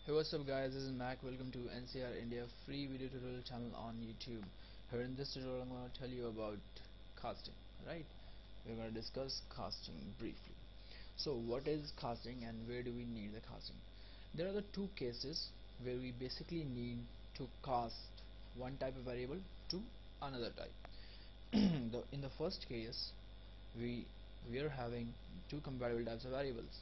Hey, what's up guys, this is Mac. Welcome to NCR India free video tutorial channel on YouTube. Here in this tutorial I'm going to tell you about casting, right? We're going to discuss casting briefly. So what is casting and where do we need the casting? There are the two cases where we basically need to cast one type of variable to another type. In the first case we are having two compatible types of variables.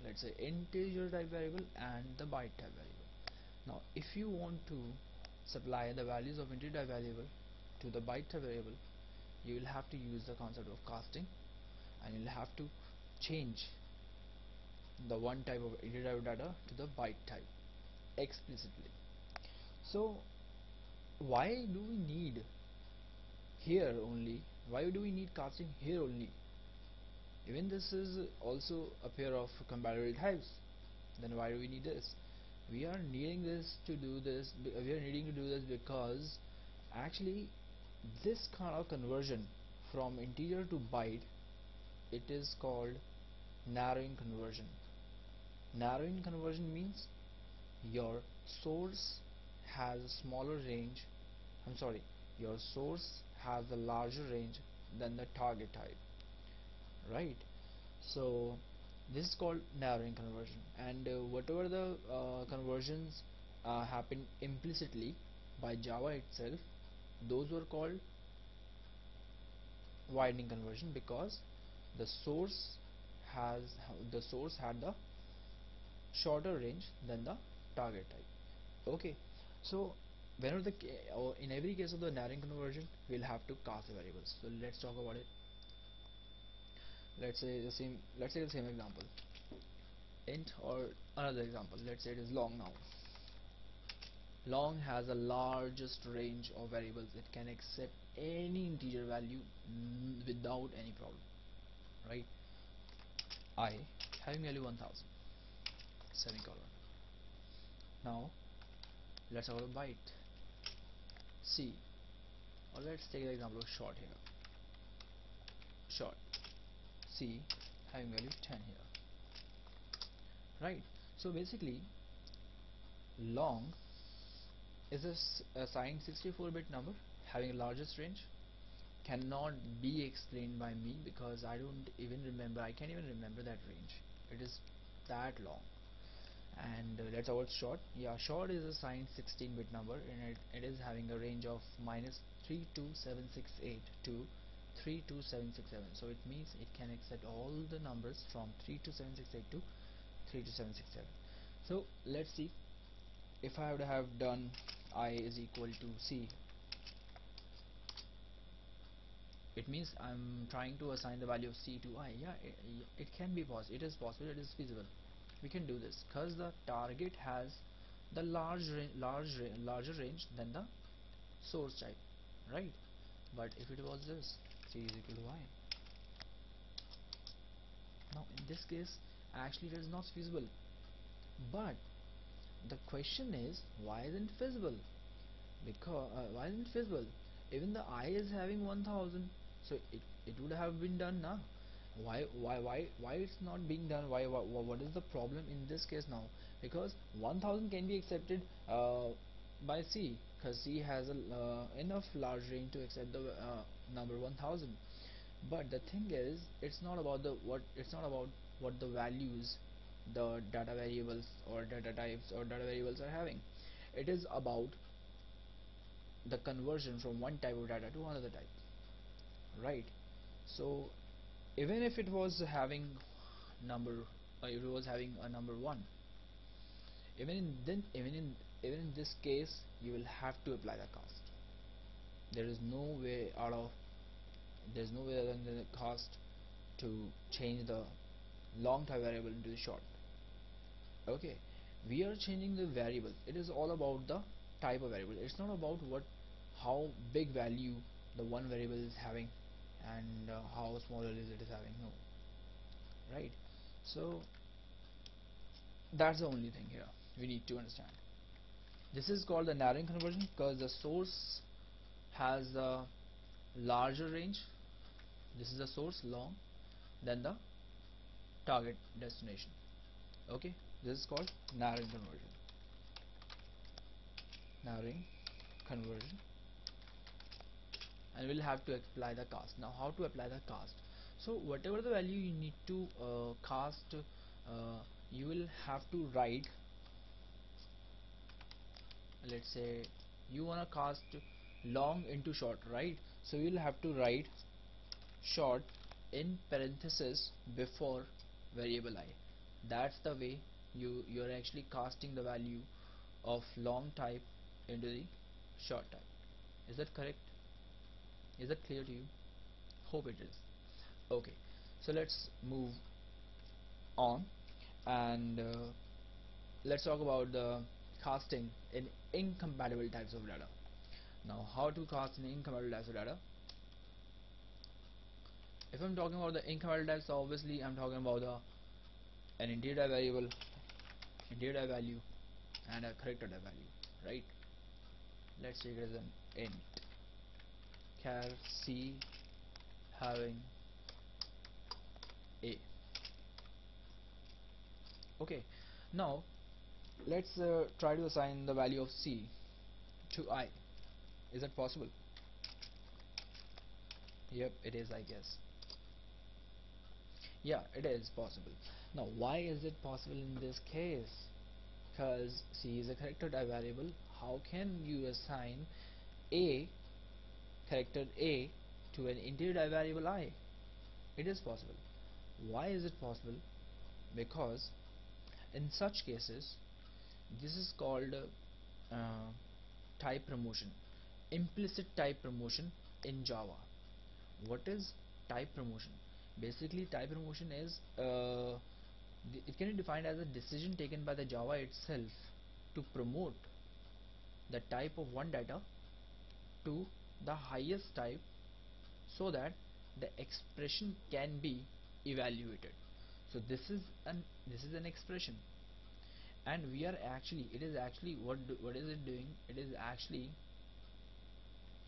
Let's say integer type variable and the byte type variable. Now if you want to supply the values of integer type variable to the byte type variable, you will have to use the concept of casting, and you'll have to change the one type of integer type data to the byte type explicitly. So why do we need here only, why do we need casting here only? Even this is also a pair of compatible types, then why do we need this? We are needing to do this because actually this kind of conversion from integer to byte, it is called narrowing conversion. Narrowing conversion means your source has a smaller range, your source has a larger range than the target type, right? So this is called narrowing conversion, and whatever the conversions happen implicitly by Java itself, those were called widening conversion, because the source had the shorter range than the target type. Okay, so whenever or in every case of the narrowing conversion, we'll have to cast the variables. So let's talk about it. Let's say the same example, int, or another example, let's say it is long. Now long has the largest range of variables. It can accept any integer value without any problem, right? I having value 1000 semicolon. Now let's have a byte C, or let's take the example of short here. Short C having value 10 here, right? So basically long is a signed 64-bit number having a largest range. Cannot be explained by me because I can't even remember that range. It is that long. And let's talk about short. Yeah, short is a signed 16-bit number, and it is having a range of -32768 to 32767. So it means it can accept all the numbers from 32768 to 32767. So let's see, if I would have done I is equal to C, it means I'm trying to assign the value of C to I. Yeah, it can be possible, it is possible, it is feasible. We can do this because the target has the larger range than the source type, right? But if it was this, C is equal to I, now in this case actually it is not feasible. But the question is, why isn't it feasible? Because why isn't it feasible? Even the I is having 1000, so it would have been done now. Why it's not being done? What is the problem in this case now? Because 1000 can be accepted by C, because C has enough large range to accept the number 1000. But the thing is, it's not about what the values the data variables or data types or data variables are having. It is about the conversion from one type of data to another type, right? So even if it was having if it was having a number 1, even in this case you will have to apply the cast. There's no way other than the cast to change the long type variable into the short. Okay, we are changing the variable. It is all about the type of variable. It's not about how big value the one variable is having and how small it is having. No, right? So that's the only thing here we need to understand. This is called the narrowing conversion because the source has a larger range. This is the source long than the target destination. Okay, this is called narrowing conversion. Now ring conversion, and we'll have to apply the cast. Now how to apply the cast? So whatever the value you need to cast, you will have to write, let's say you wanna cast long into short, right? So you'll have to write short in parenthesis before variable I. That's the way you're actually casting the value of long type into the short type. Is that correct? Is that clear to you? Hope it is. Okay, so let's move on, and let's talk about the casting in incompatible types of data. Now how to cast in incompatible types of data? If I'm talking about the incompatible types, obviously I'm talking about an integer type variable, integer type value, and a character type value, right? Let's take it as an int char c having a. Okay, now let's try to assign the value of c to I. Is that possible? Yep, it is, I guess. Yeah, it is possible. Now why is it possible in this case? Because c is a character type variable. How can you assign a character a to an integer type variable I? It is possible. Why is it possible? Because in such cases, this is called type promotion, implicit type promotion in Java. What is type promotion? Basically, type promotion is it can be defined as a decision taken by the Java itself to promote the type of one data to the highest type, so that the expression can be evaluated. So this is an expression, and we are actually, it is actually, what is it doing? It is actually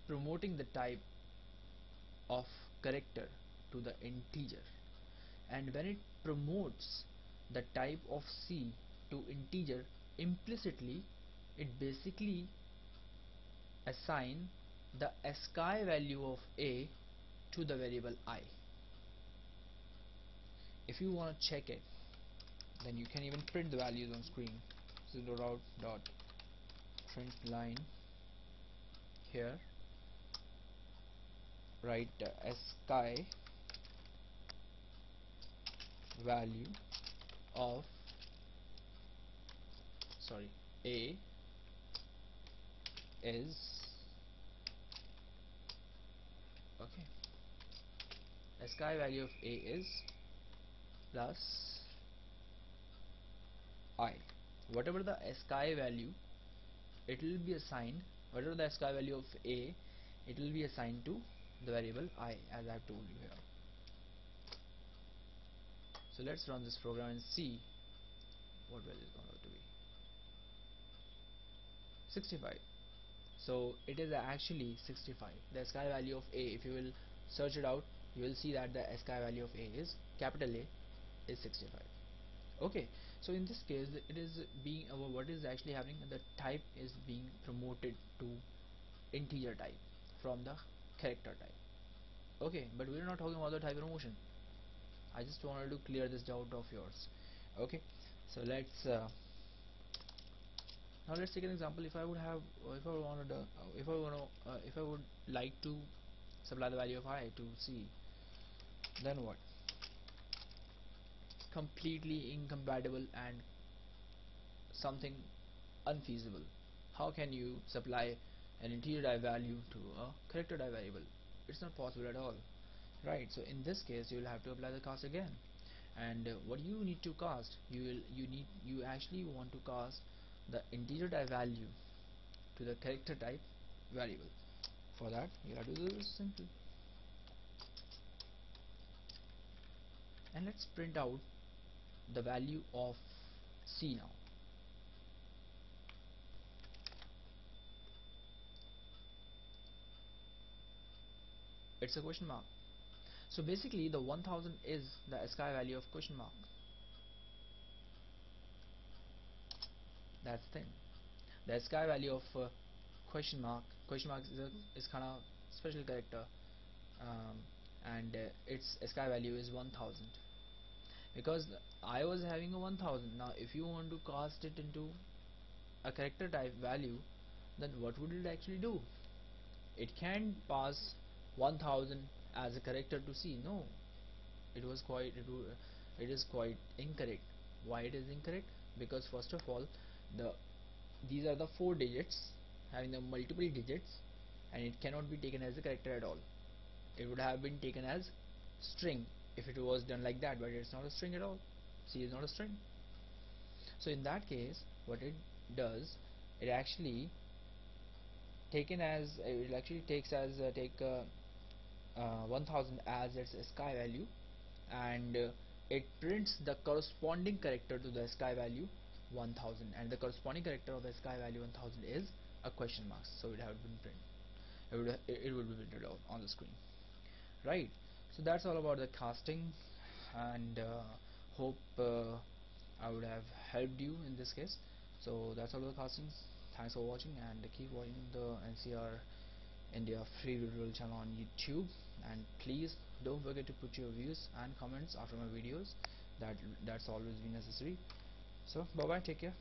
promoting the type of character to the integer, and when it promotes the type of C to integer, implicitly it basically assign the ASCII value of A to the variable I. If you want to check it, then you can even print the values on screen. So dot print line here, write ASCII value of, sorry, A is, okay, ASCII value of A is plus I. Whatever the ASCII value, it will be assigned, whatever the ASCII value of A, it will be assigned to the variable I, as I have told you here. So let's run this program and see what value is going to be. 65. So it is actually 65. The ASCII value of A, if you will search it out, you will see that the ASCII value of A is, capital A is 65. Okay, so in this case it is being, what is actually happening, the type is being promoted to integer type from the character type. Okay, but we are not talking about the type promotion. I just wanted to clear this doubt of yours. Okay, so let's now let's take an example. If I would have, if I wanted, if I would like to supply the value of I to C, then what? Completely incompatible and something unfeasible. How can you supply an integer type value to a character type variable? It's not possible at all, right? So in this case, you will have to apply the cast again. And what you need to cast, you actually want to cast the integer type value to the character type variable. For that, you have to do this simple. And let's print out the value of C now. It's a question mark. So basically the 1000 is the ASCII value of question mark. That's the thing. The sky value of question mark is kind of special character, um, and its sky value is 1000, because I was having a 1000. Now if you want to cast it into a character type value, then what would it actually do? It can pass 1000 as a character to see. No, it is quite incorrect. Why it is incorrect? Because first of all, the these are the 4 digits having the multiple digits, and it cannot be taken as a character at all. It would have been taken as string if it was done like that, but it's not a string at all. C is not a string. So in that case, what it does, it actually taken as it actually takes as take 1000 as its sky value, and it prints the corresponding character to the sky value 1000, and the corresponding character of the sky value 1000 is a question mark. So it have been printed, it would be printed out on the screen, right? So that's all about the casting, and hope I would have helped you in this case. So that's all the castings. Thanks for watching, and keep watching the NCR India free tutorial channel on YouTube, and please don't forget to put your views and comments after my videos. That's always been necessary. So bye bye, take care.